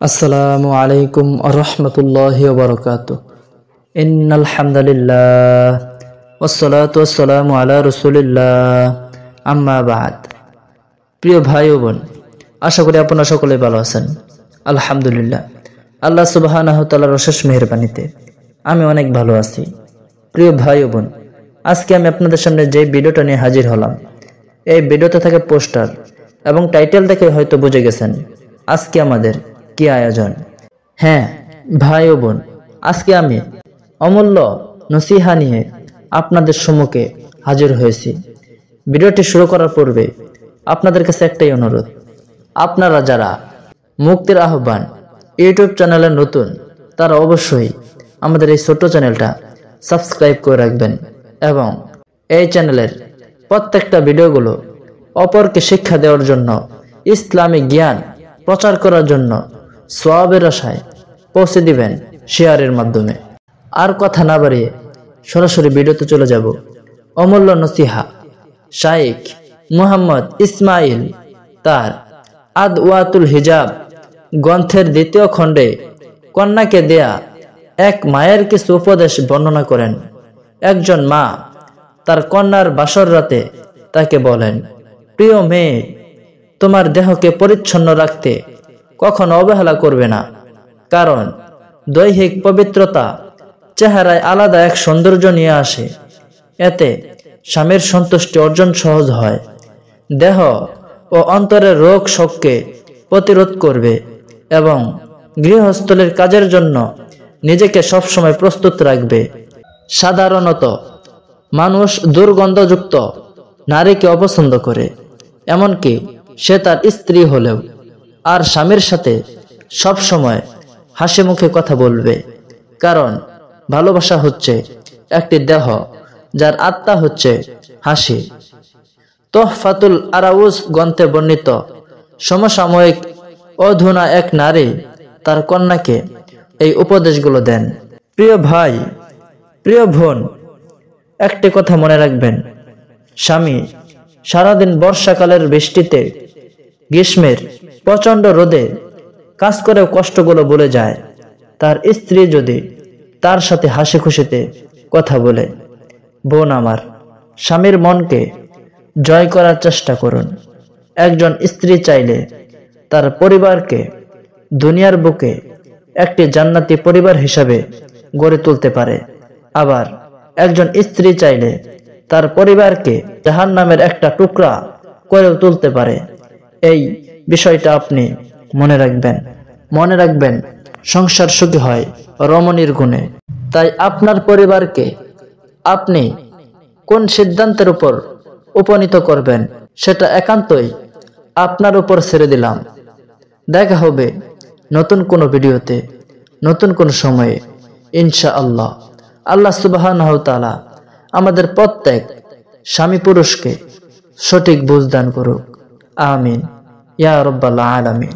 আসসালামু আলাইকুম আরহামতুল্লাহি ওয়া বারাকাতুহু। ইন্নাল হামদুলিল্লাহ ওয়াসসালাতু ওয়াসসালামু আলা রাসূলিল্লাহ, আম্মা বা'দ। প্রিয় ভাই ও বোন, আশা করি আপনারা সকলে ভালো আছেন। আলহামদুলিল্লাহ, আল্লাহ সুবহানাহু ওয়া তাআলার অশেষ মেহেরবানিতে আমি অনেক ভালো আছি। প্রিয় ভাই ও বোন, আজকে আমি আপনাদের সামনে যে ভিডিওটা নিয়ে হাজির হলাম, এই ভিডিওতে থাকে পোস্টার এবং টাইটেল দেখে হয়তো বুঝে গেছেন আজকে আমাদের কি আয়োজন। হ্যাঁ ভাই ও বোন, আজকে আমি অমূল্য নসিহা নিয়ে আপনাদের সম্মুখে হাজির হয়েছি। ভিডিওটি শুরু করার পূর্বে আপনাদের কাছে একটাই অনুরোধ, আপনারা যারা মুক্তির আহ্বান ইউটিউব চ্যানেলে নতুন, তারা অবশ্যই আমাদের এই ছোট্ট চ্যানেলটা সাবস্ক্রাইব করে রাখবেন এবং এই চ্যানেলের প্রত্যেকটা ভিডিওগুলো অপরকে শিক্ষা দেওয়ার জন্য, ইসলামিক জ্ঞান প্রচার করার জন্য সওয়াবের আশায় পৌঁছে দিবেন শেয়ারের মাধ্যমে। আর কথা না বাড়িয়ে সরাসরি ভিডিওতে চলে যাব। অমূল্য নসিহা শাইখ মুহাম্মদ ইসমাইল তার আদওয়াতুল হিজাব গ্রন্থের দ্বিতীয় খণ্ডে কন্যাকে দেয়া এক মায়ের কিছু উপদেশ বর্ণনা করেন। একজন মা তার কন্যার বাসর রাতে তাকে বলেন, প্রিয় মেয়ে, তোমার দেহকে পরিচ্ছন্ন রাখতে কখনো অবহেলা করবে না, কারণ দৈহিক পবিত্রতা চেহারায় আলাদা এক সৌন্দর্য নিয়ে আসে। এতে স্বামীর সন্তুষ্টি অর্জন সহজ হয়, দেহ ও অন্তরের রোগ শোককে প্রতিরোধ করবে এবং গৃহস্থলীর কাজের জন্য নিজেকে সবসময় প্রস্তুত রাখবে। সাধারণত মানুষ দুর্গন্ধযুক্ত নারীকে অপছন্দ করে, এমনকি সে তার স্ত্রী হলেও। আর স্বামীর সাথে সব সময় হাসি মুখে কথা বলবে, কারণ ভালোবাসা হচ্ছে একটি দেহ যার আত্মা হচ্ছে হাসি। তোহফাতুল আরাউজ গ্রন্থে বর্ণিত সমসাময়িক অধুনা এক নারী তার কন্যাকে এই উপদেশগুলো দেন। প্রিয় ভাই, প্রিয় বোন, একটি কথা মনে রাখবেন, স্বামী সারাদিন বর্ষাকালের বৃষ্টিতে, গ্রীষ্মের প্রচন্ড রোদে কাজ করেও কষ্টগুলো ভুলে যায়। তার স্ত্রী যদি তার সাথে হাসি খুশিতে কথা বলে, বোন আমার, স্বামীর মনকে জয় করার চেষ্টা করুন। একজন স্ত্রী চাইলে তার পরিবারকে দুনিয়ার বুকে একটি জান্নাতি পরিবার হিসাবে গড়ে তুলতে পারে, আবার একজন স্ত্রী চাইলে তার পরিবারকে জাহান্নামের একটা টুকরা করেও তুলতে পারে। এই বিষয়টা আপনি মনে রাখবেন। সংসার সুখী হয় রমণীর গুণে। তাই আপনার পরিবারকে আপনি কোন সিদ্ধান্তের উপর উপনীত করবেন, সেটা একান্তই আপনার উপর ছেড়ে দিলাম। দেখা হবে নতুন কোনো ভিডিওতে, নতুন কোন সময়ে, ইনশাআল্লাহ। আল্লাহ সুবহানাহু ওয়া তাআলা আমাদের প্রত্যেক স্বামী পুরুষকে সঠিক বুঝ দান করুক। আমিন ইয়া রাব্বাল আলামিন।